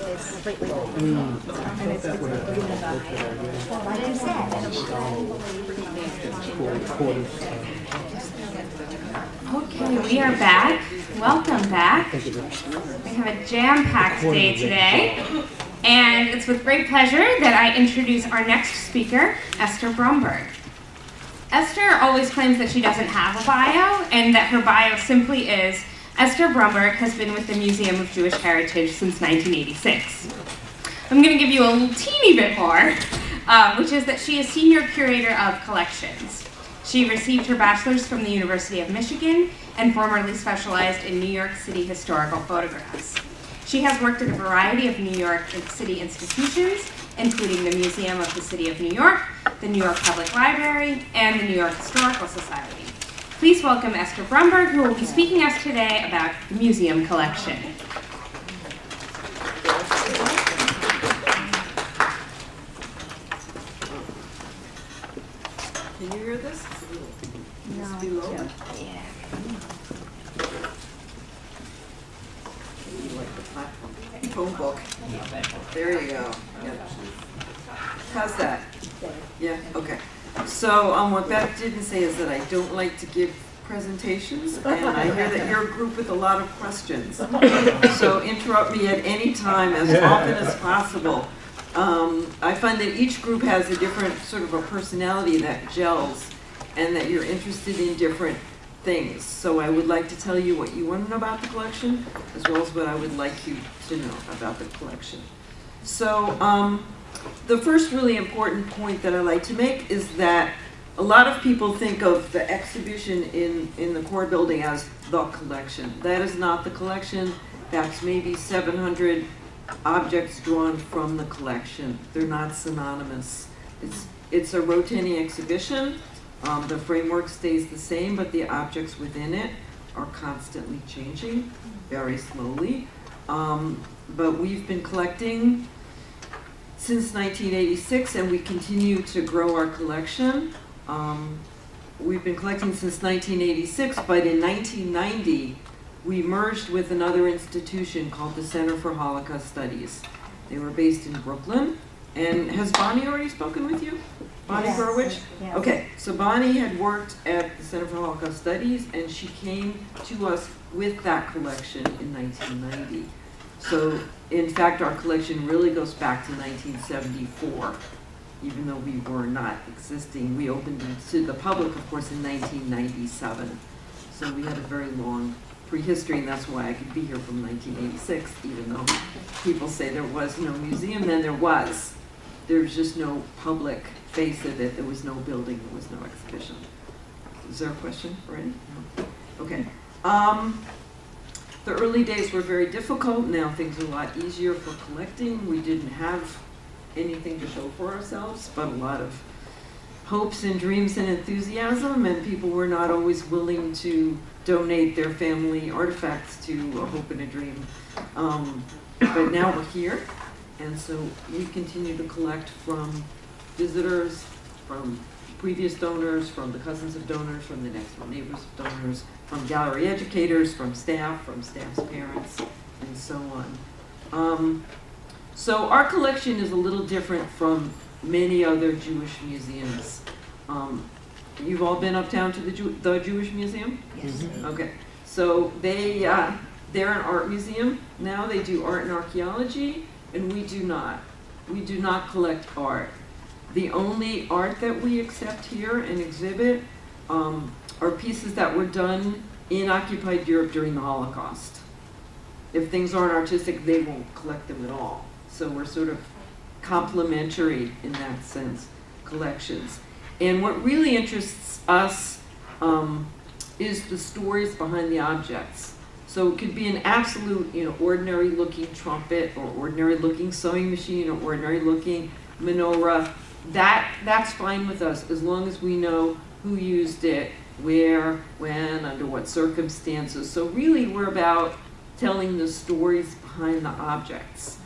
is completely old. Okay, we are back. Welcome back. We have a jam-packed day today, and it's with great pleasure that I introduce our next speaker, Esther Brumberg. Esther always claims that she doesn't have a bio, and that her bio simply is, Esther Brumberg has been with the Museum of Jewish Heritage since 1986. I'm going to give you a little teeny bit more, which is that she is Senior Curator of Collections. She received her bachelor's from the University of Michigan and formerly specialized in New York City historical photographs. She has worked at a variety of New York City institutions, including the Museum of the City of New York, the New York Public Library, and the New York Historical Society. Please welcome Esther Brumberg, who will be speaking to us today about the museum collection. Can you hear this? No, Be lower? yeah. You like the platform. Phone book. There you go. Yeah. How's that? Yeah, okay. So what Beth didn't say is that I don't like to give presentations, and I hear that you're a group with a lot of questions. So interrupt me at any time as often as possible. I find that each group has a different sort of a personality that gels, and that you're interested in different things. So I would like to tell you what you want to know about the collection, as well as what I would like you to know about the collection. So the first really important point that I like to make is that a lot of people think of the exhibition in the core building as the collection. That is not the collection. That's maybe 700 objects drawn from the collection. They're not synonymous. It's a rotating exhibition. The framework stays the same, but the objects within it are constantly changing, very slowly. But we've been collecting since 1986, and we continue to grow our collection. We've been collecting since 1986, but in 1990, we merged with another institution called the Center for Holocaust Studies. They were based in Brooklyn. And has Bonnie already spoken with you? Bonnie Yes. Burwich? Yes. Okay, so Bonnie had worked at the Center for Holocaust Studies, and she came to us with that collection in 1990. So, in fact, our collection really goes back to 1974, even though we were not existing. We opened it to the public, of course, in 1997. So we had a very long prehistory, and that's why I could be here from 1986, even though people say there was no museum then. There was. There's just no public face of it. There was no building. There was no exhibition. Is there a question already? No. Okay. The early days were very difficult. Now things are a lot easier for collecting. We didn't have anything to show for ourselves, but a lot of hopes and dreams and enthusiasm, and people were not always willing to donate their family artifacts to a hope and a dream. But now we're here, and so we continue to collect from visitors, from previous donors, from the cousins of donors, from the next door neighbors of donors, from gallery educators, from staff's parents, and so on. So our collection is a little different from many other Jewish museums. You've all been uptown to the Jewish Museum? Yes. Mm-hmm. Okay. So they're an art museum now. They do art and archaeology, and we do not. We do not collect art. The only art that we accept here and exhibit are pieces that were done in occupied Europe during the Holocaust. If things aren't artistic, they won't collect them at all. So we're sort of complementary in that sense, collections. And what really interests us is the stories behind the objects. So it could be an absolute, ordinary looking trumpet, or ordinary looking sewing machine, or ordinary looking menorah. That's fine with us, as long as we know who used it, where, when, under what circumstances. So really we're about telling the stories behind the objects.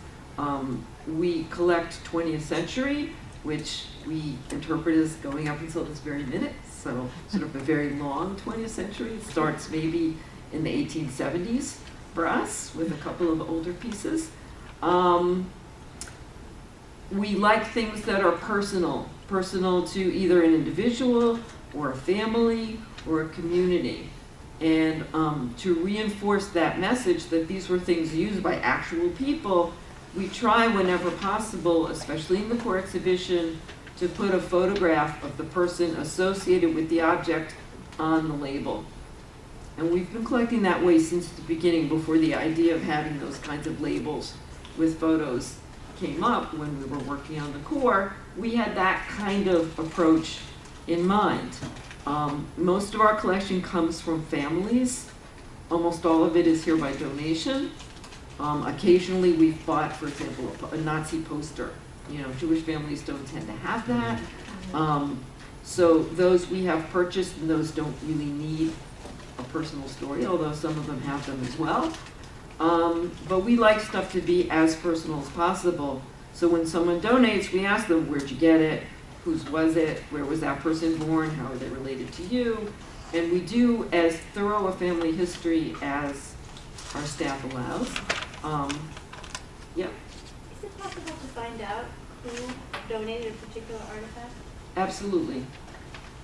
We collect 20th century, which we interpret as going up until this very minute, so sort of a very long 20th century. It starts maybe in the 1870s for us, with a couple of older pieces. We like things that are personal to either an individual or a family or a community. And to reinforce that message that these were things used by actual people, we try whenever possible, especially in the core exhibition, to put a photograph of the person associated with the object on the label. And we've been collecting that way since the beginning, before the idea of having those kinds of labels with photos came up when we were working on the core. We had that kind of approach in mind. Most of our collection comes from families. Almost all of it is here by donation. Occasionally we've bought, for example, a Nazi poster. You know, Jewish families don't tend to have that. So those we have purchased, and those don't really need a personal story, although some of them have them as well. But we like stuff to be as personal as possible. So when someone donates, we ask them, where'd you get it? Whose was it? Where was that person born? How are they related to you? And we do as thorough a family history as our staff allows. Yeah. Is it possible to find out who donated a particular artifact? Absolutely.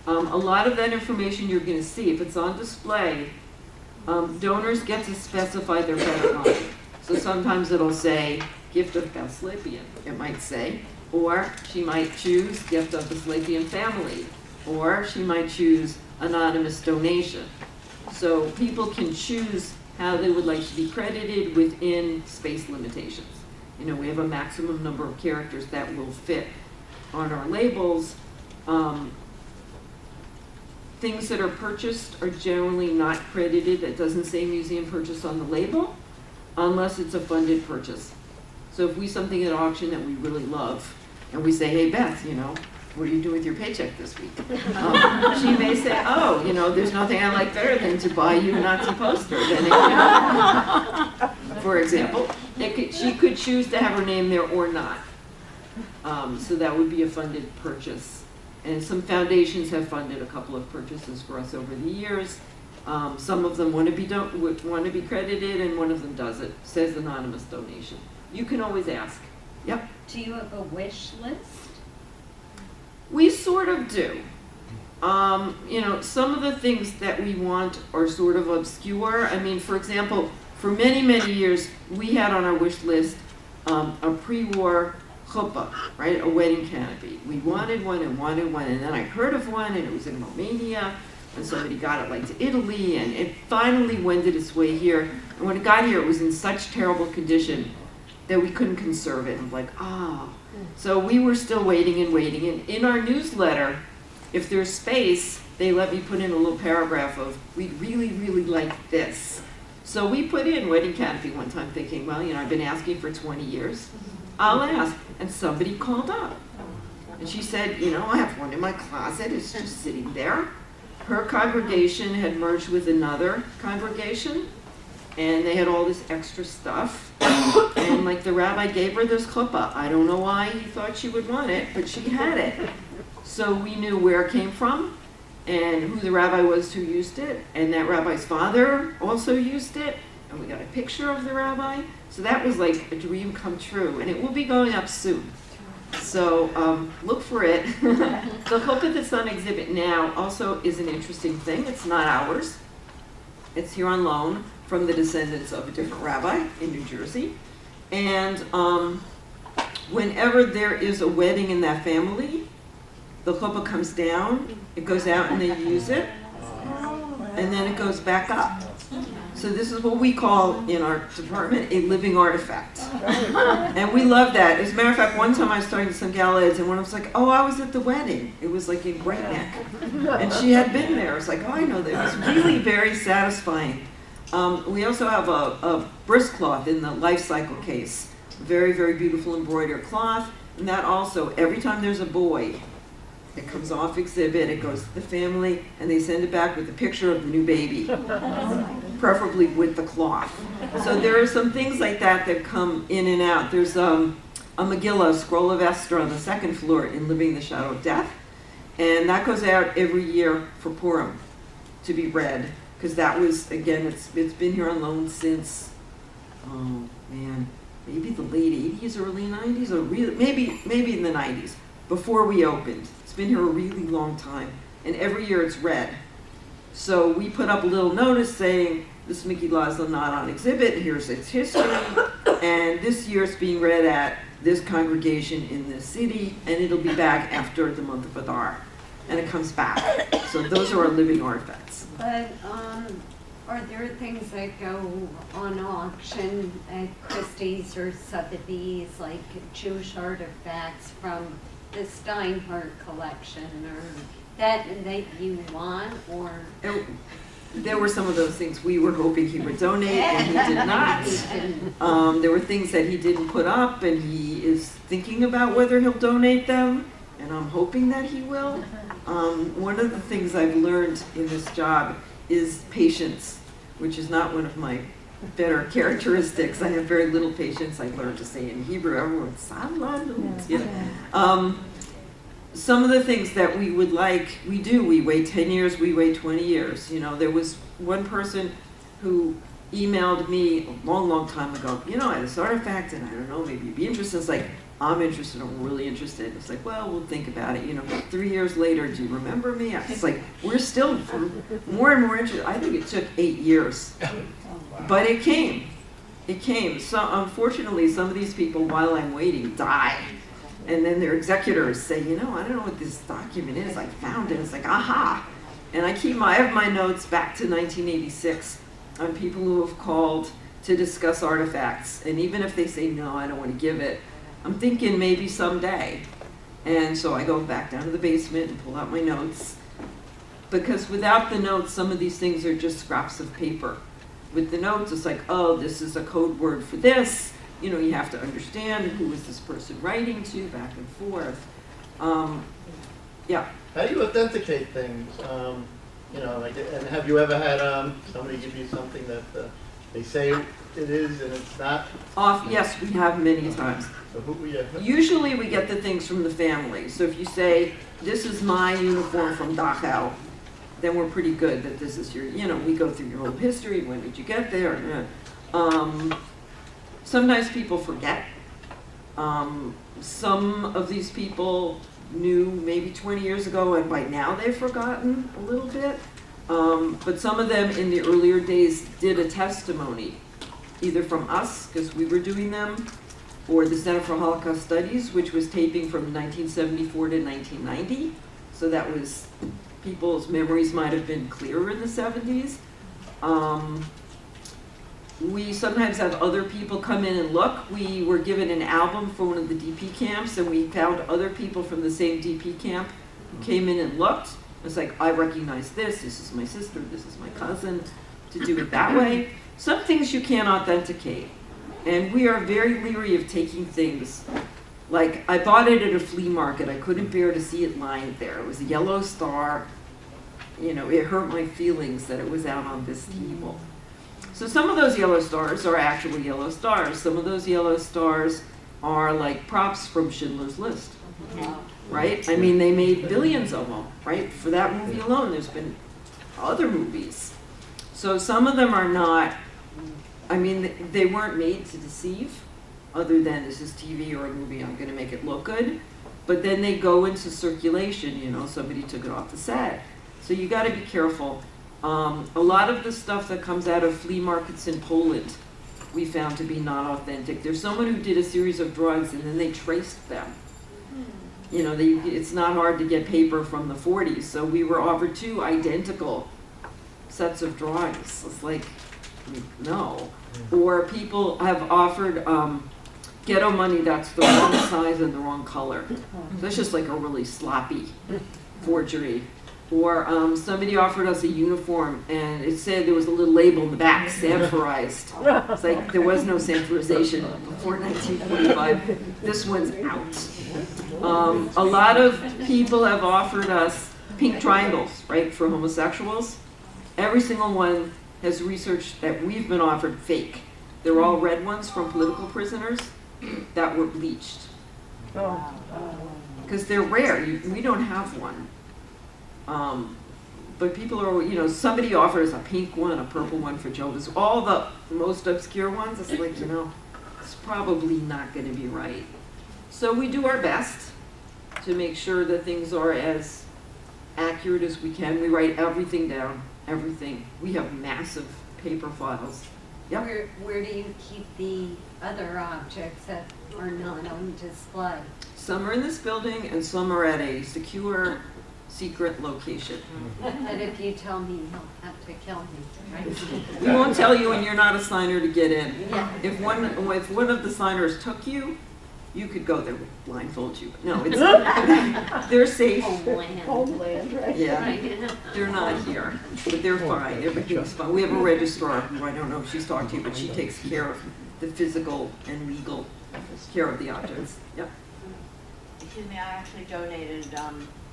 A lot of that information you're going to see. If it's on display, donors get to specify their credit line. So sometimes it'll say, gift of Beth Slapian, it might say. Or she might choose gift of the Slapian family. Or she might choose anonymous donation. So people can choose how they would like to be credited within space limitations. You know, we have a maximum number of characters that will fit on our labels. Things that are purchased are generally not credited. That doesn't say museum purchase on the label, unless it's a funded purchase. So if we something at auction that we really love, and we say, hey Beth, you know, what are you doing with your paycheck this week? She may say, oh, you know, there's nothing I like better than to buy you a Nazi poster. For example, she could choose to have her name there or not. So that would be a funded purchase. And some foundations have funded a couple of purchases for us over the years. Some of them want to be credited, and one of them doesn't. Says anonymous donation. You can always ask. Yep. Do you have a wish list? We sort of do. You know, some of the things that we want are sort of obscure. I mean, for example, for many, many years, we had on our wish list a pre-war chuppah, right? A wedding canopy. We wanted one, and then I heard of one, and it was in Romania, and somebody got it like to Italy, and it finally wended its way here. And when it got here, it was in such terrible condition that we couldn't conserve it. I'm like, ah. So we were still waiting, and in our newsletter, if there's space, they let me put in a little paragraph of, we'd really, really like this. So we put in wedding canopy one time thinking, well, you know, I've been asking for 20 years. I'll ask. And somebody called up. And she said, you know, I have one in my closet. It's just sitting there. Her congregation had merged with another congregation, and they had all this extra stuff. And like the rabbi gave her this chuppah. I don't know why he thought she would want it, but she had it. So we knew where it came from and who the rabbi was who used it. And that rabbi's father also used it. And we got a picture of the rabbi. So that was like a dream come true. And it will be going up soon. So look for it. The chuppah that's on exhibit now also is an interesting thing. It's not ours. It's here on loan from the descendants of a different rabbi in New Jersey. And whenever there is a wedding in that family, the chuppah comes down, it goes out and they use it, and then it goes back up. So this is what we call in our department a living artifact. And we love that. As a matter of fact, one time I was talking to some gal and one was like, oh, I was at the wedding. It was like in Great Neck. And she had been there. It's like, oh, I know that. It was really very satisfying. We also have a bris cloth in the life cycle case. Very, very beautiful embroidered cloth. And that also, every time there's a boy, it comes off exhibit, it goes to the family, and they send it back with a picture of the new baby, preferably with the cloth. So there are some things like that that come in and out. There's a Megillah, a scroll of Esther on the second floor in Living the Shadow of Death, and that goes out every year for Purim to be read, because that was, again, it's been here on loan since, oh man, maybe the late 80s, early 90s, or maybe in the 90s, before we opened. It's been here a really long time, and every year it's read. So we put up a little notice saying, this Mickey Laws is not on exhibit, here's its history, and this year it's being read at this congregation in this city, and it'll be back after the month of Adar. And it comes back. So those are our living artifacts. But are there things that go on auction at Christie's or Sotheby's, like Jewish artifacts from the Steinhardt collection, or that you want, or? There were some of those things we were hoping he would donate, and he did not. There were things that he didn't put up, and he is thinking about whether he'll donate them, and I'm hoping that he will. One of the things I've learned in this job is patience, which is not one of my better characteristics. I have very little patience. I learned to say in Hebrew, everyone's salut. You know. Some of the things that we would like, we do. We wait 10 years, we wait 20 years. You know, there was one person who emailed me a long, long time ago, you know, I had this artifact, and I don't know, maybe you'd be interested. It's like, I'm interested, I'm really interested. It's like, well, we'll think about it. You know, 3 years later, do you remember me? It's like, we're still more and more interested. I think it took 8 years. But it came. It came. So unfortunately, some of these people, while I'm waiting, die. And then their executors say, you know, I don't know what this document is. I found it. It's like, aha. And I have my notes back to 1986 on people who have called to discuss artifacts. And even if they say, no, I don't want to give it, I'm thinking maybe someday. And so I go back down to the basement and pull out my notes. Because without the notes, some of these things are just scraps of paper. With the notes, it's like, oh, this is a code word for this. You know, you have to understand who is this person writing to, back and forth. Yeah. How do you authenticate things? You know, like, and have you ever had somebody give you something that they say it is and it's not? Yes, we have many times. So who, yeah. Usually we get the things from the family. So if you say, this is my uniform from Dachau, then we're pretty good that this is your, you know, we go through your whole history, when did you get there? Sometimes people forget. Some of these people knew maybe 20 years ago, and by now they've forgotten a little bit. But some of them in the earlier days did a testimony, either from us, because we were doing them, or the Center for Holocaust Studies, which was taping from 1974 to 1990. So that was, people's memories might have been clearer in the 70s. We sometimes have other people come in and look. We were given an album for one of the DP camps, and we found other people from the same DP camp who came in and looked. It's like, I recognize this is my sister, this is my cousin, to do it that way. Some things you can't authenticate. And we are very leery of taking things. Like, I bought it at a flea market. I couldn't bear to see it lying there. It was a yellow star. You know, it hurt my feelings that it was out on this table. So some of those yellow stars are actual yellow stars. Some of those yellow stars are like props from Schindler's List, right? I mean, they made billions of them, right? For that movie alone, there's been other movies. So some of them are not, I mean, they weren't made to deceive, other than this is TV or a movie, I'm gonna make it look good. But then they go into circulation, you know, somebody took it off the set. So you gotta be careful. A lot of the stuff that comes out of flea markets in Poland, we found to be not authentic. There's someone who did a series of drawings and then they traced them. You know, it's not hard to get paper from the 40s, so we were offered 2 identical sets of drawings. It's like, no. Or people have offered ghetto money that's the wrong size and the wrong color. So it's just like a really sloppy forgery. Or somebody offered us a uniform, and it said there was a little label in the back, Sanforized. It's like there was no Sanforization before 1945. This one's out. A lot of people have offered us pink triangles, right, for homosexuals. Every single one has researched that we've been offered fake. They're all red ones from political prisoners that were bleached. Because they're rare. We don't have one. But people are, you know, somebody offers a pink one, a purple one for Jehovah's. All the most obscure ones, it's like, you know, it's probably not going to be right. So we do our best to make sure that things are as accurate as we can. We write everything down, everything. We have massive paper files. Yep. Where do you keep the other objects that are not on display? Some are in this building and some are at a secure, secret location. But if you tell me, you'll have to kill me, right? We won't tell you, and you're not a signer to get in. Yeah. If one of the signers took you, you could go there, blindfold you. No, it's they're safe. Homeland. Yeah, Right. they're not here, but they're fine. Everything's fine. We have a registrar who I don't know if she's talked to you, but she takes care of the physical and legal care of the objects. Yep. Excuse me, I actually donated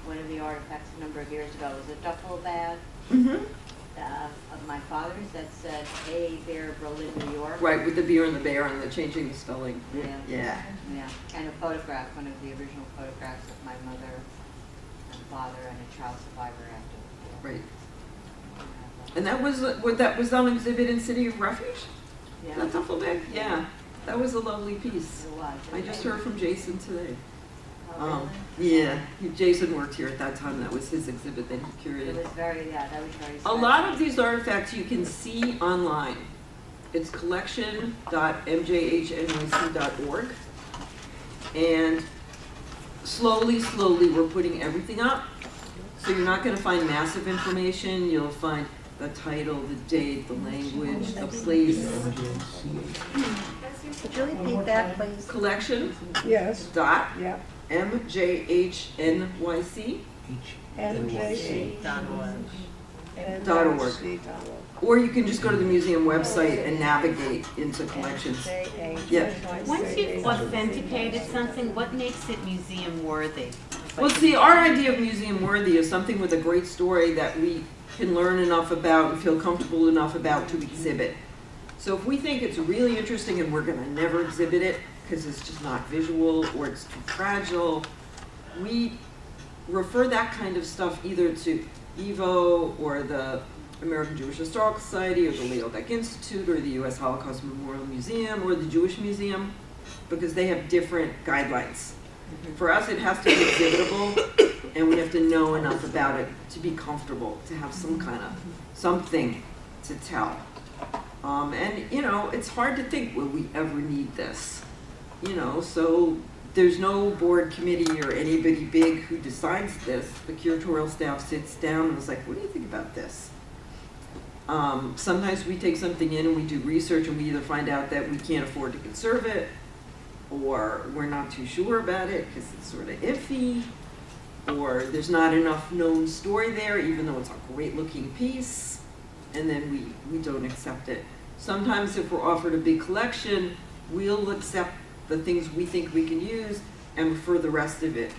one of the artifacts a number of years ago. It was a duffel bag Mm-hmm. of my father's that said, "Hey, Bear, Berlin, New York." Right, with the beer and the bear and the changing the spelling. Yeah. Yeah. Yeah, and a photograph, one of the original photographs of my mother and father and a child survivor after. Right. And that was on exhibit in City of Refuge? Yeah. That duffel bag? Yeah. That was a lovely piece. It was. I just heard from Jason today. Oh, really? Yeah, Jason worked here at that time. That was his exhibit that he It curated. was very, yeah, that was very A special. lot of these artifacts you can see online. It's collection.mjhnyc.org. And slowly, we're putting everything up. So you're not going to find massive information. You'll find the title, the date, the language, the place. Could you repeat that, please? Collection Yes. dot Yeah. MJHNYC. NJC. .org. Or you can just go to the museum website and navigate into collections. Yeah. Once you've authenticated something, what makes it museum worthy? Well, see, our idea of museum worthy is something with a great story that we can learn enough about and feel comfortable enough about to exhibit. So if we think it's really interesting and we're gonna never exhibit it because it's just not visual or it's too fragile, we refer that kind of stuff either to EVO or the American Jewish Historical Society or the Leo Beck Institute or the U.S. Holocaust Memorial Museum or the Jewish Museum, because they have different guidelines. For us, it has to be exhibitable, and we have to know enough about it to be comfortable, to have some kind of something to tell. And you know, it's hard to think, will we ever need this? You know, so there's no board committee or anybody big who decides this. The curatorial staff sits down and is like, what do you think about this? Sometimes we take something in and we do research and we either find out that we can't afford to conserve it, or we're not too sure about it because it's sort of iffy, or there's not enough known story there even though it's a great looking piece, and then we don't accept it. Sometimes if we're offered a big collection, we'll accept the things we think we can use and refer the rest of it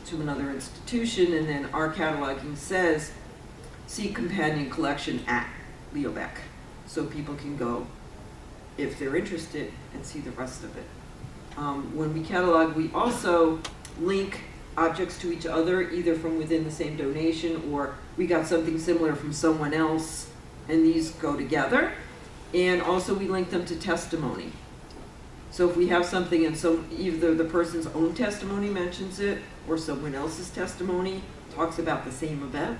to another institution, and then our cataloging says, see companion collection at Leo Beck. So people can go, if they're interested, and see the rest of it. When we catalog, we also link objects to each other, either from within the same donation, or we got something similar from someone else, and these go together. And also we link them to testimony. So if we have something and either the person's own testimony mentions it, or someone else's testimony talks about the same event,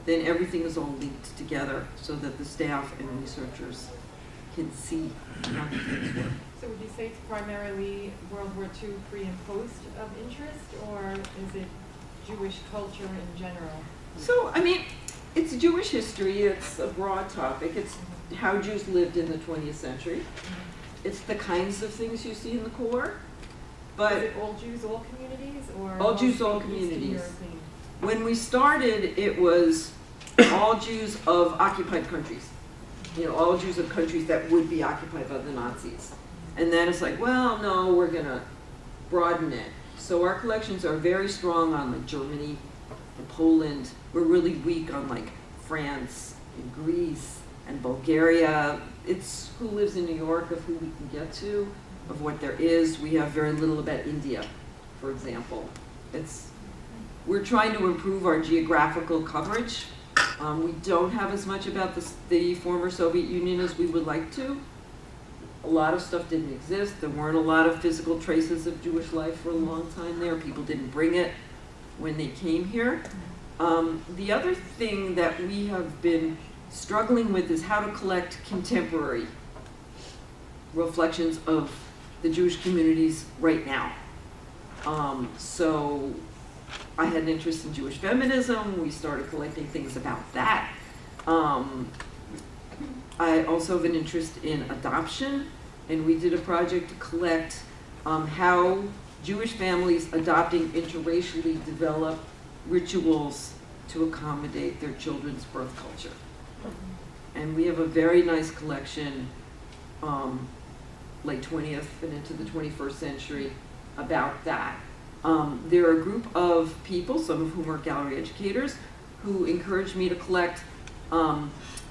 then everything is all linked together so that the staff and researchers can see how the things work. So would you say it's primarily World War II pre and post of interest, or is it Jewish culture in general? So, I mean, it's Jewish history, it's a broad topic, it's how Jews lived in the 20th century. It's the kinds of things you see in the core, but Is it all Jews, all communities, or All Jews, mostly all Eastern communities. European? when we started, it was all Jews of occupied countries. You know, all Jews of countries that would be occupied by the Nazis. And then it's like, well, no, we're gonna broaden it. So our collections are very strong on like Germany and Poland. We're really weak on like France and Greece and Bulgaria. It's who lives in New York of who we can get to, of what there is. We have very little about India, for example. We're trying to improve our geographical coverage. We don't have as much about the former Soviet Union as we would like to. a lot of stuff didn't exist. There weren't a lot of physical traces of Jewish life for a long time there. People didn't bring it when they came here. The other thing that we have been struggling with is how to collect contemporary reflections of the Jewish communities right now. So I had an interest in Jewish feminism. We started collecting things about that. I also have an interest in adoption, and we did a project to collect how Jewish families adopting interracially develop rituals to accommodate their children's birth culture. And we have a very nice collection, late 20th and into the 21st century, about that. There are a group of people, some of whom are gallery educators, who encouraged me to collect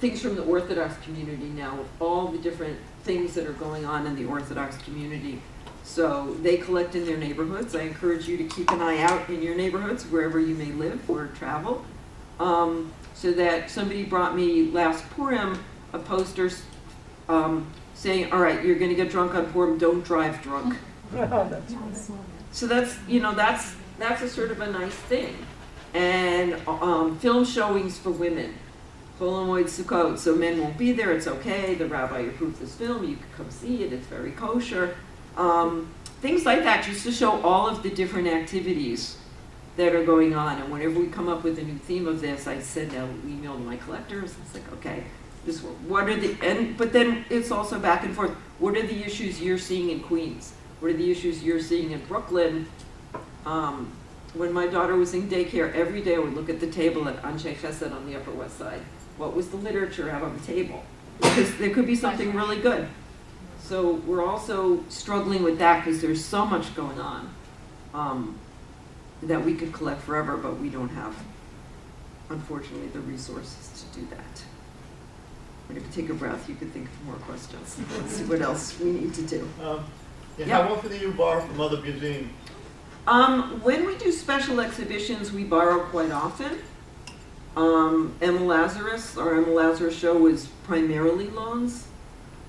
things from the Orthodox community now, of all the different things that are going on in the Orthodox community. So they collect in their neighborhoods. I encourage you to keep an eye out in your neighborhoods, wherever you may live or travel. So that somebody brought me last Purim a poster saying, all right, you're gonna get drunk on Purim, don't drive drunk. So that's, that's a sort of a nice thing. And film showings for women. Chol Hamoed Sukkot, so men won't be there, it's okay, the rabbi approved this film, you can come see it, it's very kosher. Things like that, just to show all of the different activities that are going on. And whenever we come up with a new theme of this, I send out an email to my collectors. It's like, okay, but then it's also back and forth. What are the issues you're seeing in Queens? What are the issues you're seeing in Brooklyn? When my daughter was in daycare, every day I would look at the table at Anshe Chesed on the Upper West Side. What was the literature out on the table? Because there could be something really good. So we're also struggling with that because there's so much going on that we could collect forever, but we don't have, unfortunately, the resources to do that. But if you take a breath, you could think of more questions. Let's see what else we need to do. How often do you borrow from other museums? When we do special exhibitions, we borrow quite often. Emma Lazarus, our Emma Lazarus show is primarily loans.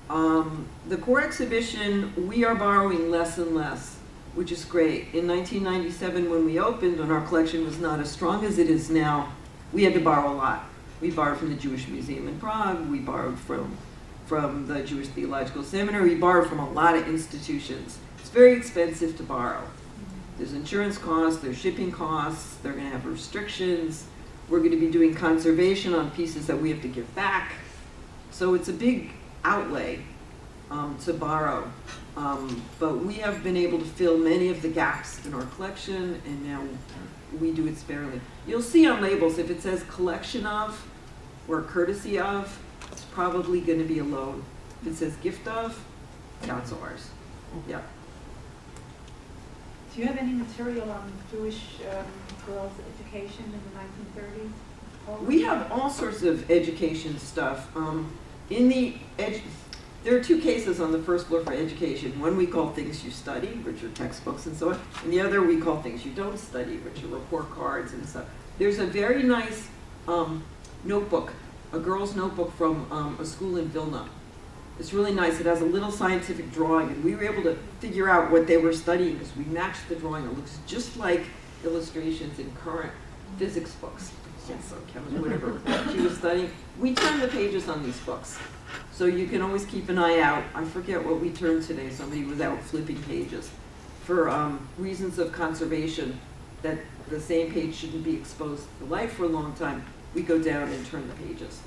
The core exhibition, we are borrowing less and less, which is great. In 1997, when we opened and our collection was not as strong as it is now, we had to borrow a lot. We borrowed from the Jewish Museum in Prague, we borrowed from the Jewish Theological Seminary, we borrowed from a lot of institutions. It's very expensive to borrow. There's insurance costs, there's shipping costs, they're gonna have restrictions. We're gonna be doing conservation on pieces that we have to give back. So it's a big outlay to borrow. But we have been able to fill many of the gaps in our collection, and now we do it sparingly. You'll see on labels, if it says collection of or courtesy of, it's probably gonna be a loan. If it says gift of, that's ours. Yeah. Do you have any material on Jewish girls' education in the 1930s? We have all sorts of education stuff. There are two cases on the first floor for education. One we call things you study, which are textbooks and so on, and the other we call things you don't study, which are report cards and stuff. There's a very nice notebook, a girl's notebook from a school in Vilna. It's really nice. It has a little scientific drawing, and we were able to figure out what they were studying because we matched the drawing. It looks just like illustrations in current physics books. Yes, or chemistry, whatever she was studying. We turn the pages on these books, so you can always keep an eye out. I forget what we turned today. Somebody was out flipping pages for reasons of conservation, that the same page shouldn't be exposed to light for a long time. We go down and turn the pages,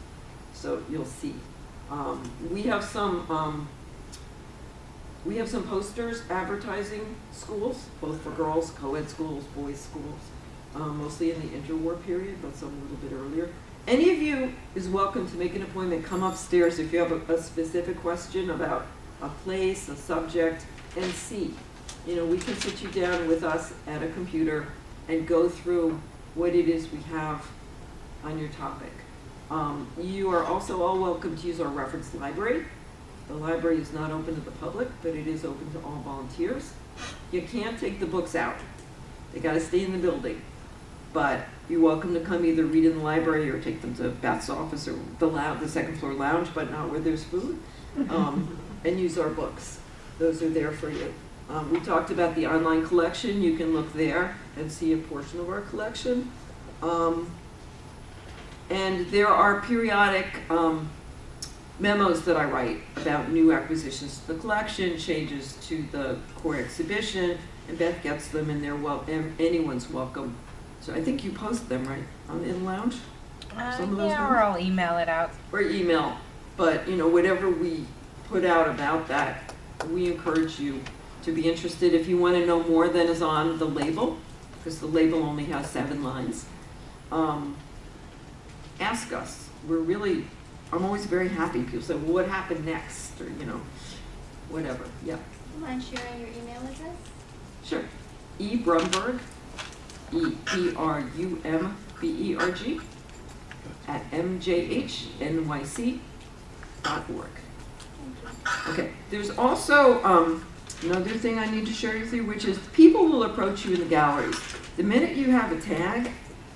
so you'll see. We have some posters advertising schools, both for girls, co-ed schools, boys schools, mostly in the interwar period, but some a little bit earlier. Any of you is welcome to make an appointment, come upstairs if you have a specific question about a place, a subject, and see. We can sit you down with us at a computer and go through what it is we have on your topic. You are also all welcome to use our reference library. The library is not open to the public, but it is open to all volunteers. You can't take the books out. They gotta stay in the building. But you're welcome to come either read in the library or take them to Beth's office or the second floor lounge, but not where there's food. and use our books. Those are there for you. We talked about the online collection. You can look there and see a portion of our collection. And there are periodic memos that I write about new acquisitions to the collection, changes to the core exhibition, and Beth gets them, and anyone's welcome. So I think you post them, right, on the In Lounge? Some of those Yeah, or memos? I'll email it out. Or email, but whatever we put out about that, we encourage you to be interested. If you want to know more than is on the label, because the label only has 7 lines, ask us. I'm always very happy. People say, well, what happened next? Or, whatever. Yeah. Do you mind sharing your email address? Sure. Brumberg, EPRUMBERG, at mjhnyc.org. Okay. There's also another thing I need to share with you, which is people will approach you in the galleries. The minute you have a tag,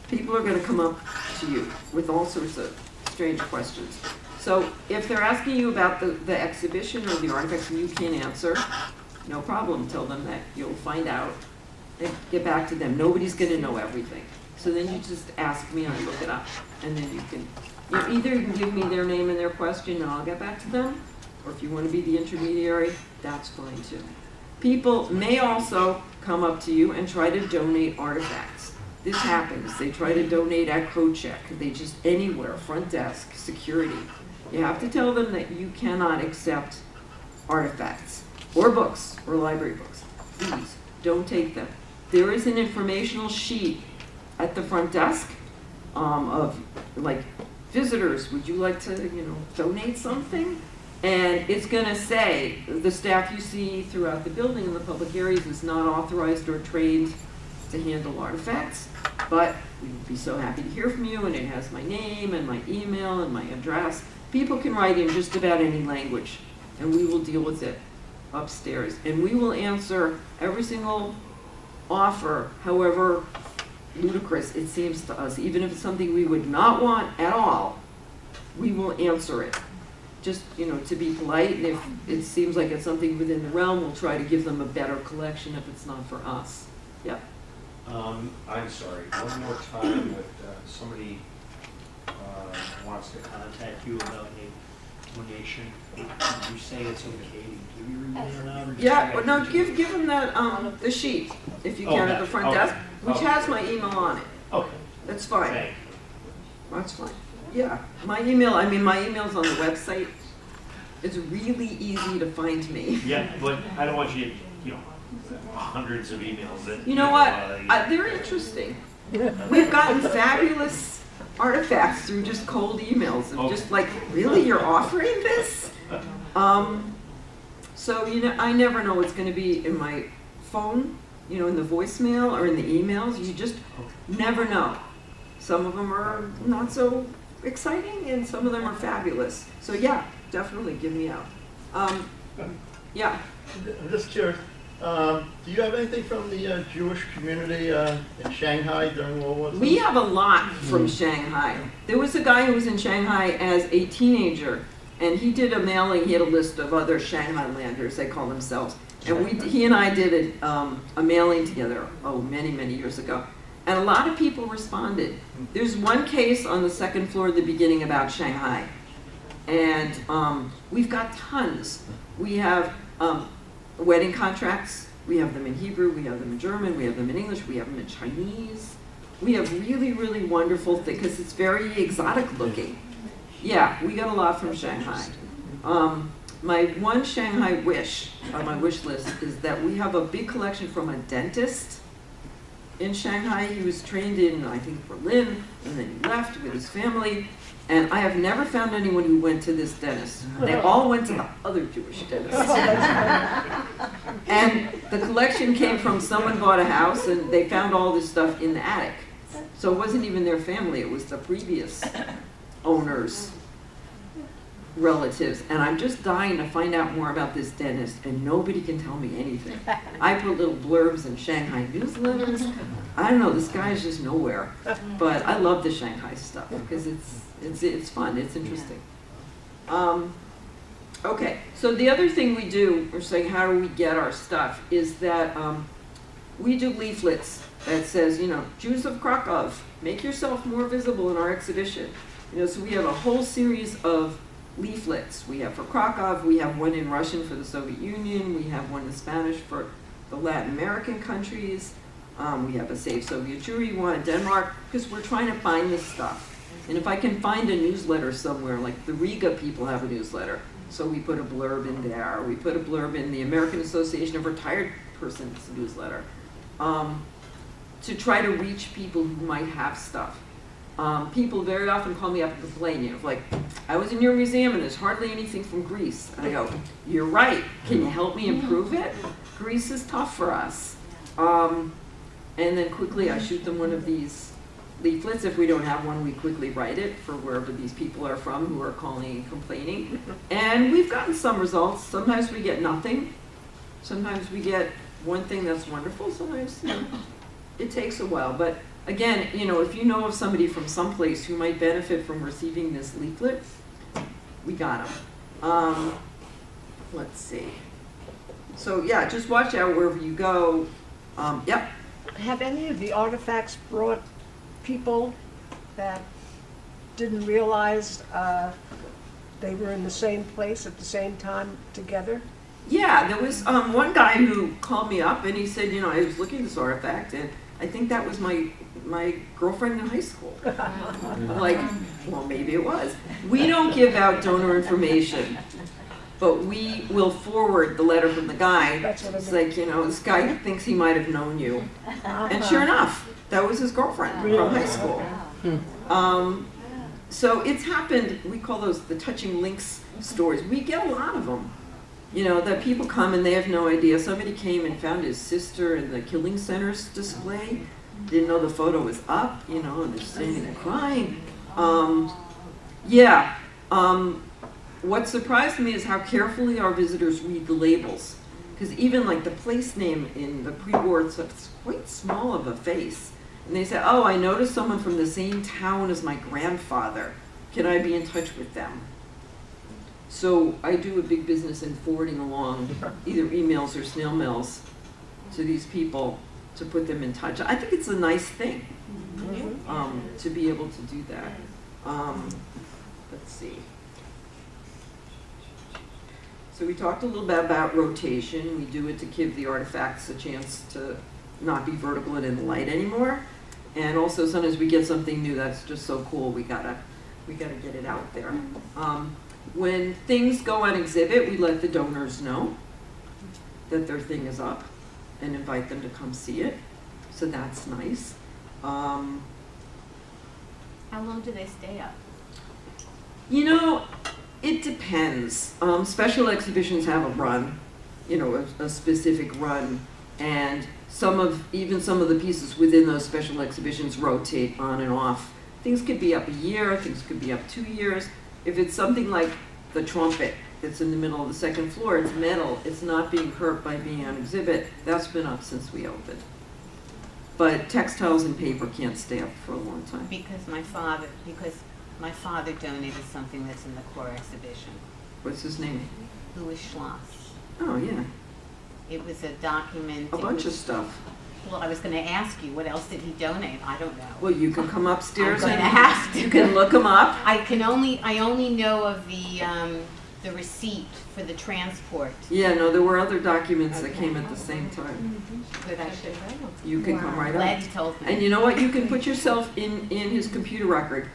people are going to come up to you with all sorts of strange questions. So if they're asking you about the exhibition or the artifacts and you can't answer, no problem. Tell them that you'll find out and get back to them. Nobody's going to know everything. So then you just ask me and I look it up. And then you can give me their name and their question and I'll get back to them. Or if you want to be the intermediary, that's fine too. People may also come up to you and try to donate artifacts. This happens. They try to donate at Krochek. They just anywhere, front desk, security. You have to tell them that you cannot accept artifacts or books or library books. Please don't take them. There is an informational sheet at the front desk of like visitors. Would you like to, donate something? And it's going to say the staff you see throughout the building in the public areas is not authorized or trained to handle artifacts, but we'd be so happy to hear from you, and it has my name and my email and my address. People can write in just about any language, and we will deal with it upstairs. And we will answer every single offer, however ludicrous it seems to us. Even if it's something we would not want at all, we will answer it. Just, to be polite, and if it seems like it's something within the realm, we'll try to give them a better collection if it's not for us. Yep. I'm sorry, one more time, if somebody wants to contact you about a donation, did you say it's okay to give your email or not? Or just Yeah, say- no, give them the sheet, if you Oh, can, at the that- front okay. desk, which Okay. has my email on it. Okay, That's fine. thank you. That's fine. Yeah, my email's on the website. It's really easy to find me. Yeah, but I don't want you, hundreds of emails that. You know what? They're interesting. We've gotten fabulous artifacts through just cold emails of just like, really, you're offering this? So, I never know what's going to be in my phone, in the voicemail or in the emails. You just never know. Some of them are not so exciting and some of them are fabulous. So yeah, definitely give me out. Yeah. I'm just curious, do you have anything from the Jewish community in Shanghai during World War II? We have a lot from Shanghai. There was a guy who was in Shanghai as a teenager, and he did a mailing. He had a list of other Shanghai landers, they call themselves. And he and I did a mailing together, many, many years ago. And a lot of people responded. There's one case on the second floor at the beginning about Shanghai. And we've got tons. We have wedding contracts. We have them in Hebrew, we have them in German, we have them in English, we have them in Chinese. We have really, really wonderful things, because it's very exotic looking. Yeah, we got a lot from Shanghai. My one Shanghai wish on my wish list is that we have a big collection from a dentist in Shanghai. He was trained in, I think, Berlin, and then he left with his family. And I have never found anyone who went to this dentist. They all went to the other Jewish dentist. And the collection came from someone bought a house and they found all this stuff in the attic. So it wasn't even their family, it was the previous owner's relatives. And I'm just dying to find out more about this dentist, and nobody can tell me anything. I put little blurbs in Shanghai newsletters. I don't know, this guy is just nowhere. But I love the Shanghai stuff because it's fun, it's interesting. Okay, so the other thing we do, we're saying how do we get our stuff, is that we do leaflets that says, you know, Jews of Krakow, make yourself more visible in our exhibition. You know, so we have a whole series of leaflets. We have for Krakow, we have one in Russian for the Soviet Union, we have one in Spanish for the Latin American countries, we have a Save Soviet Jewry one in Denmark, because we're trying to find this stuff. And if I can find a newsletter somewhere, like the Riga people have a newsletter, so we put a blurb in there. We put a blurb in the American Association of Retired Persons newsletter to try to reach people who might have stuff. People very often call me up and complain, you know, like, I was in your museum and there's hardly anything from Greece. And I go, you're right, can you help me improve it? Greece is tough for us. And then quickly I shoot them one of these leaflets. If we don't have one, we quickly write it for wherever these people are from who are calling and complaining. And we've gotten some results. Sometimes we get nothing. Sometimes we get one thing that's wonderful. Sometimes, you know, it takes a while. But again, you know, if you know of somebody from someplace who might benefit from receiving this leaflet, we got them. Let's see. So yeah, just watch out wherever you go. Yep. Have any of the artifacts brought people that didn't realize they were in the same place at the same time together? Yeah, there was one guy who called me up and he said, you know, I was looking at this artifact and I think that was my girlfriend in high school. I'm like, well, maybe it was. We don't give out donor information, but we will forward the letter from the guy. That's what I It's mean. like, you know, this guy thinks he might have known you. And sure enough, that was his girlfriend from high school. So it's happened, we call those the touching links stories. We get a lot of them. You know, that people come and they have no idea. Somebody came and found his sister in the Killing Center's display. Didn't know the photo was up, you know, and they're standing there crying. What surprised me is how carefully our visitors read the labels. Because even like the place name in the pre-war, it's quite small of a face. And they say, oh, I noticed someone from the same town as my grandfather. Can I be in touch with them? So I do a big business in forwarding along either emails or snail mails to these people to put them in touch. I think it's a nice thing to be able to do that. Let's see. So we talked a little bit about rotation. We do it to give the artifacts a chance to not be vertical and in light anymore. And also sometimes we get something new that's just so cool, we gotta get it out there. When things go on exhibit, we let the donors know that their thing is up and invite them to come see it. So that's nice. How long do they stay up? You know, it depends. Special exhibitions have a run, you know, a specific run, and even some of the pieces within those special exhibitions rotate on and off. Things could be up a year, things could be up 2 years. If it's something like the trumpet that's in the middle of the second floor, it's metal, it's not being hurt by being on exhibit, that's been up since we opened. But textiles and paper can't stay up for a long time. Because my father donated something that's in the core exhibition. What's his name? Louis Schloss. Oh, yeah, It was a document. a bunch of stuff. Well, I was going to ask you, what else did he donate? I don't know. Well, you can come upstairs I'm and gonna have to. you can look them up. I only know of the receipt for the transport. Yeah, no, there were other documents that came at the same time. But I should know. You can come right Glad up. he told me. And you know what? You can put yourself in his computer record.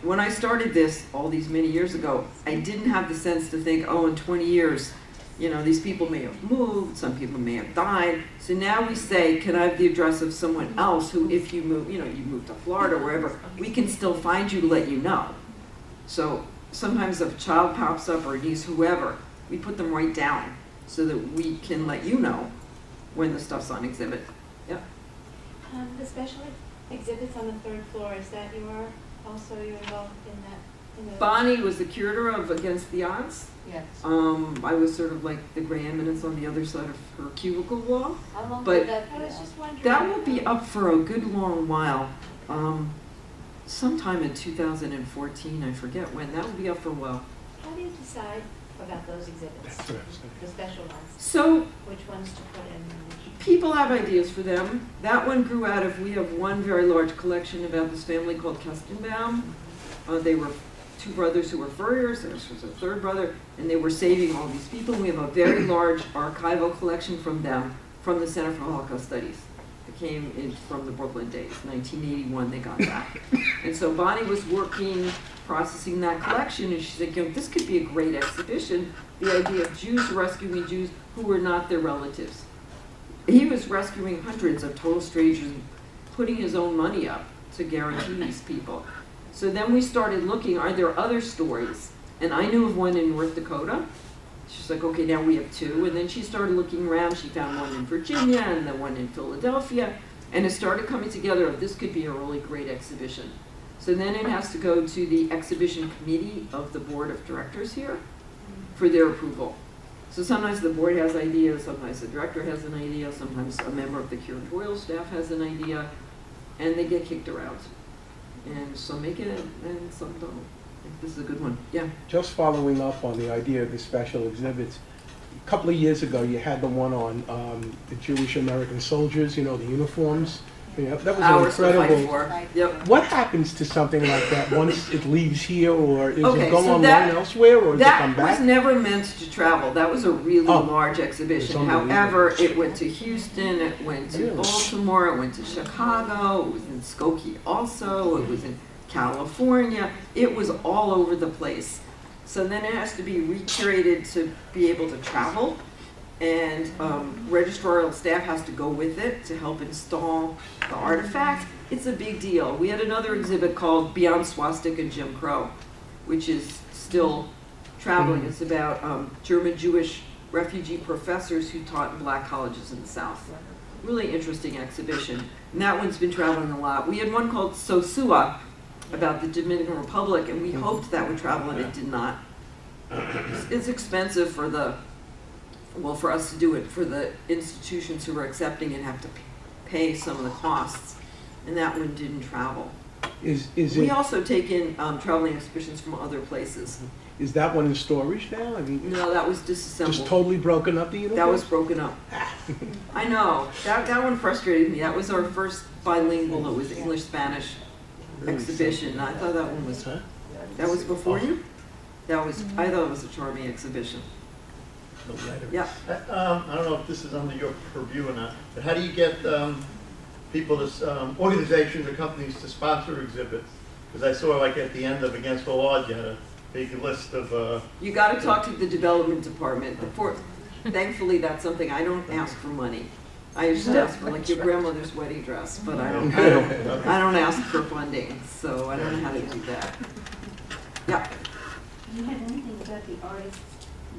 When I started this all these many years ago, I didn't have the sense to think, oh, in 20 years, you know, these people may have moved, some people may have died. So now we say, can I have the address of someone else who, if you move, you know, you move to Florida or wherever, we can still find you to let you know. So sometimes if a child pops up or a niece, whoever, we put them right down so that we can let you know when the stuff's on exhibit. Yep. The special exhibits on the third floor, is that you're involved in that? Bonnie was the curator of Against the Odds. Yes. I was sort of like the gray eminence on the other side of her cubicle wall. How long But would that be? I was just wondering. That will be up for a good long while. Sometime in 2014, I forget when. That will be up for a while. How do you decide about those exhibits? The special ones, So which ones to put in? people have ideas for them. That one grew out of, we have one very large collection about this family called Kestenbaum. They were two brothers who were furriers, and this was a third brother, and they were saving all these people. We have a very large archival collection from them, from the Center for Holocaust Studies. It came in from the Brooklyn days, 1981 they got that. And so Bonnie was working, processing that collection, and she said, you know, this could be a great exhibition, the idea of Jews rescuing Jews who were not their relatives. He was rescuing hundreds of total strangers and putting his own money up to guarantee these people. So then we started looking, are there other stories? And I knew of one in North Dakota. She's like, okay, now we have two. And then she started looking around. She found one in Virginia and then one in Philadelphia. And it started coming together. This could be a really great exhibition. So then it has to go to the exhibition committee of the board of directors here for their approval. So sometimes the board has ideas, sometimes the director has an idea, sometimes a member of the curatorial staff has an idea, and they get kicked around. And some make it and some don't. I think this is a good one. Yeah. Just following up on the idea of the special exhibits, a couple of years ago you had the one on the Jewish American soldiers, you know, the uniforms. You know, that was Hours to fight incredible. for. Yep. What happens to something like that once it leaves here, or is Okay, it go so online that- elsewhere, or does it come That was back? never meant to travel. That was a really Oh. large exhibition. It's unbelievable. However, it went to Houston, it went to Really? Baltimore, it went to Chicago, it was in Skokie also, it was in California. It was all over the place. So then it has to be recurated to be able to travel. And registrarial staff has to go with it to help install the artifact. It's a big deal. We had another exhibit called Beyond Swastika and Jim Crow, which is still traveling. It's about German Jewish refugee professors who taught in black colleges in the South. Really interesting exhibition. And that one's been traveling a lot. We had one called Sosua about the Dominican Republic, and we hoped that would travel, and it did not. It's expensive for the, well, for us to do it, for the institutions who are accepting it have to pay some of the costs, and that one didn't travel. Is We it also take in traveling exhibitions from other places. is that one in storage now? I mean, No, that was disassembled. just totally broken up, the uniform? That was broken up. I know. That one frustrated me. That was our first bilingual, it was English-Spanish exhibition. I thought that one was, Huh? that was before you? That was, I thought it was a charming exhibition. The letters. Yeah. I don't know if this is under your purview or not, but how do you get people to, organizations or companies to sponsor exhibits? Because I saw like at the end of Against the Law, you had a big list of, You gotta talk to the development department. Thankfully, that's something, I don't ask for money. I used to ask for like your grandmother's wedding dress, but I don't ask for funding, so I don't know how to do that. Yeah. Do you have anything about the artists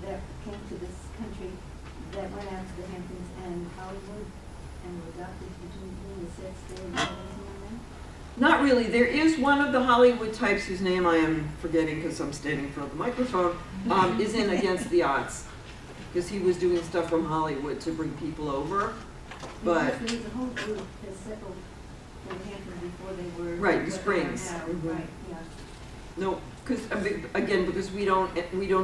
that came to this country that went out to the Hamptons and Hollywood and were adopted between the sets there? Do you have anything on that? Not really. There is one of the Hollywood types whose name I am forgetting because I'm standing in front of the microphone, is in Against the Odds. Because he was doing stuff from Hollywood to bring people over. But, There was a whole group that settled in the Hamptons before they were. Right, the what they are Springs. now. Mhm. Right, yeah. no, because, again, because we don't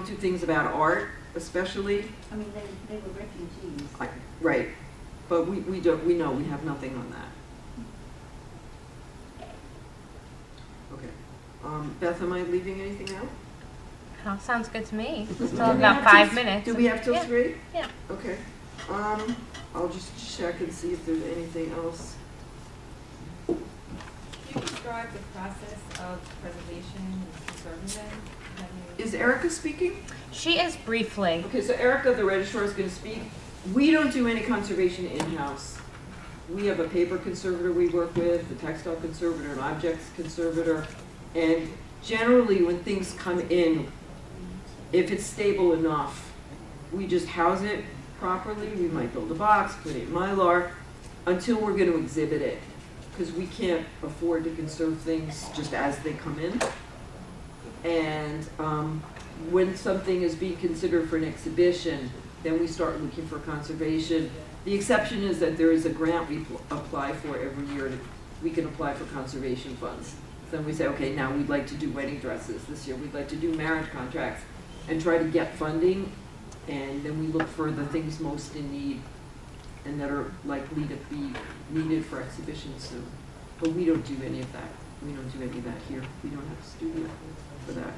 do things about art, especially. I mean, they were refugees. Right. But we know we have nothing on that. Okay. Beth, am I leaving anything out? Oh, sounds good to me. Do Still we have about have 5 till- minutes. Do we have till Yeah. 3? Yeah. Okay. I'll just check and see if there's anything else. Can you describe the process of preservation and conserving them? Have you- Is Erica speaking? She is briefly. Okay, so Erica, the registrar, is going to speak. We don't do any conservation in-house. We have a paper conservator we work with, the textile conservator, an objects conservator, and generally when things come in, if it's stable enough, we just house it properly. We might build a box, put it in Mylar, until we're going to exhibit it, because we can't afford to conserve things just as they come in. And when something is being considered for an exhibition, then we start looking for conservation. The exception is that there is a grant we apply for every year. We can apply for conservation funds. Then we say, okay, now we'd like to do wedding dresses. This year we'd like to do marriage contracts. and try to get funding, and then we look for the things most in need and that are likely to be needed for exhibitions soon. But we don't do any of that. We don't do any of that here. We don't have a studio for that.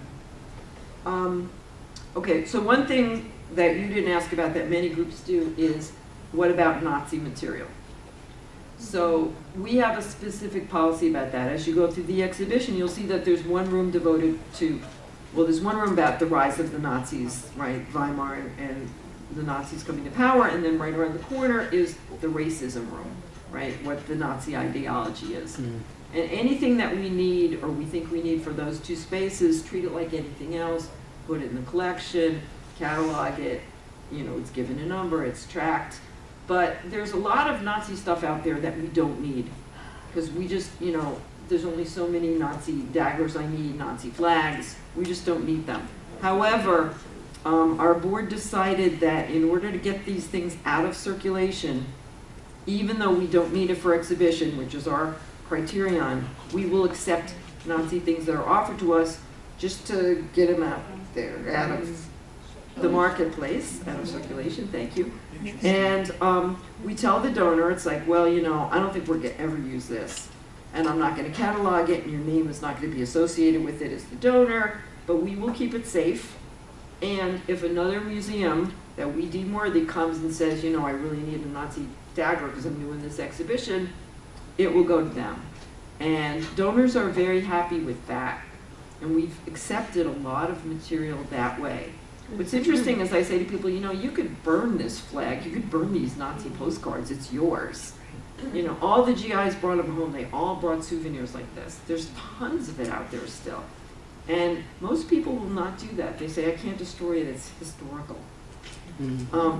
Okay, so one thing that you didn't ask about that many groups do is, what about Nazi material? So we have a specific policy about that. As you go through the exhibition, you'll see that there's one room devoted to, well, there's one room about the rise of the Nazis, right, Weimar and the Nazis coming to power, and then right around the corner is the racism room, right, what the Nazi ideology is. And anything that we need, or we think we need for those two spaces, treat it like anything else, put it in the collection, catalog it, you know, it's given a number, it's tracked. But there's a lot of Nazi stuff out there that we don't need, because we just, you know, there's only so many Nazi daggers I need, Nazi flags, we just don't need them. However, our board decided that in order to get these things out of circulation, even though we don't need it for exhibition, which is our criterion, we will accept Nazi things that are offered to us just to get them out there, out of the marketplace, out of circulation, thank you. And we tell the donor, it's like, well, you know, I don't think we're gonna ever use this, and I'm not gonna catalog it, and your name is not gonna be associated with it as the donor, but we will keep it safe. And if another museum that we deem worthy comes and says, you know, I really need a Nazi dagger because I'm doing this exhibition, it will go to them. And donors are very happy with that. And we've accepted a lot of material that way. What's interesting is I say to people, you know, you could burn this flag, you could burn these Nazi postcards, it's yours. You know, all the GIs brought them home, they all brought souvenirs like this. There's tons of it out there still. And most people will not do that. They say, I can't destroy it, it's historical.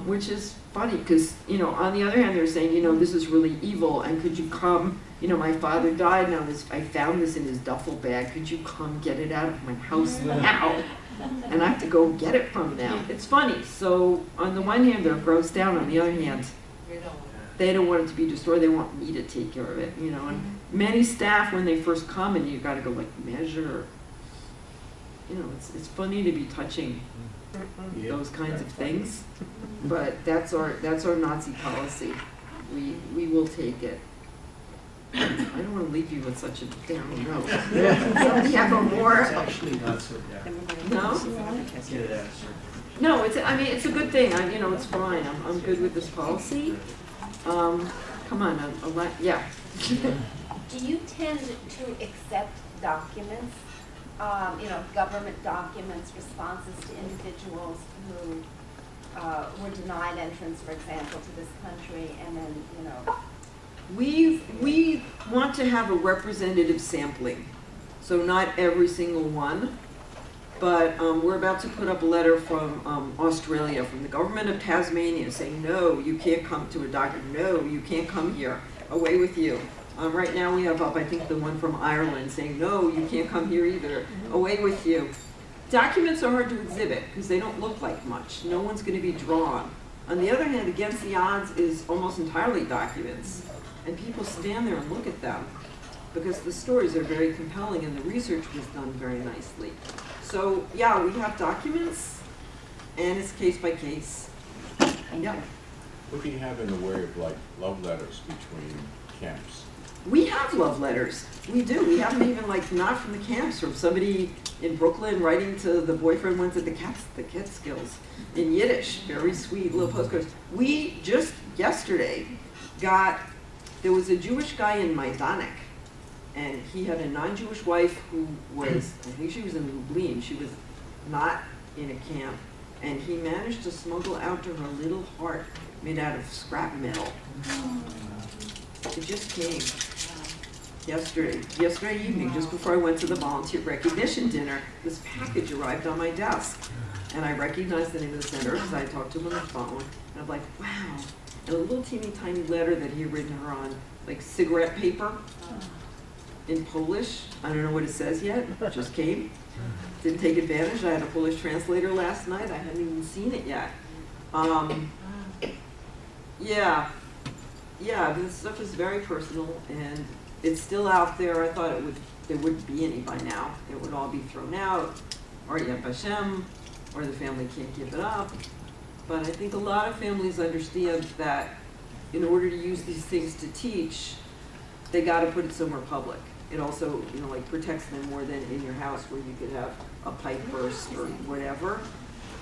Which is funny, because, you know, on the other hand, they're saying, you know, this is really evil, and could you come, you know, my father died, and I found this in his duffel bag, could you come get it out of my house now? And I have to go get it from them. It's funny. So on the one hand, they're grossed out. On the other hand, they don't want it to be destroyed. They want me to take care of it, you know. And many staff, when they first come, and you got to go like measure. You know, it's funny to be touching those kinds of things, but that's our Nazi policy. We will take it. I don't want to leave you with such a down note. Somebody have a more. It's actually not so bad. No? Get it out of circulation. No, I mean, it's a good thing. You know, it's fine. I'm good with this policy. Come on, yeah. Do you tend to accept documents, you know, government documents, responses to individuals who were denied entrance, for example, to this country, and then, you know? We want to have a representative sampling, so not every single one, but we're about to put up a letter from Australia, from the government of Tasmania, saying, no, you can't come to a doctor, no, you can't come here, away with you. Right now we have up, I think, the one from Ireland saying, no, you can't come here either, away with you. Documents are hard to exhibit because they don't look like much. No one's going to be drawn. On the other hand, against the odds is almost entirely documents. And people stand there and look at them because the stories are very compelling and the research was done very nicely. So yeah, we have documents and it's case by case. Yeah. What do you have in the way of like love letters between camps? We have love letters. We do. We have them even like not from the camps, from somebody in Brooklyn writing to the boyfriend once at the Catskills in Yiddish. Very sweet little postcards. We just yesterday there was a Jewish guy in Majdanek, and he had a non-Jewish wife who was, I think she was in Lublin. She was not in a camp, and he managed to smuggle out to her a little heart made out of scrap metal. It just came yesterday evening, just before I went to the volunteer recognition dinner. This package arrived on my desk, and I recognized the name of the sender because I talked to him on the phone, and I'm like, wow. And a little teeny tiny letter that he had written her on, like cigarette paper in Polish. I don't know what it says yet, it just came. Didn't take advantage. I had a Polish translator last night. I hadn't even seen it yet. Yeah, this stuff is very personal, and it's still out there. I thought there wouldn't be any by now. It would all be thrown out, or Yad Vashem, or the family can't give it up. But I think a lot of families understand that in order to use these things to teach, they gotta put it somewhere public. It also, you know, like protects them more than in your house where you could have a pipe burst or whatever.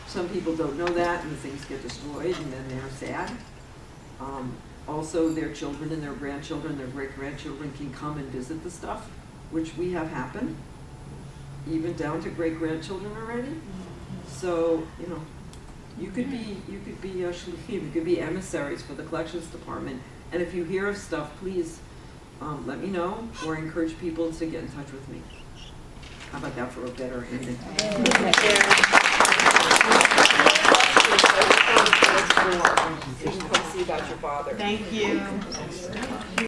Some people don't know that and things get destroyed and then they're sad. Also, their children and their grandchildren, their great-grandchildren can come and visit the stuff, which we have happen, even down to great-grandchildren already. So, you know, you could be shluchim, you could be emissaries for the collections department. And if you hear of stuff, please let me know or encourage people to get in touch with me. How about that for a better ending? Thank you.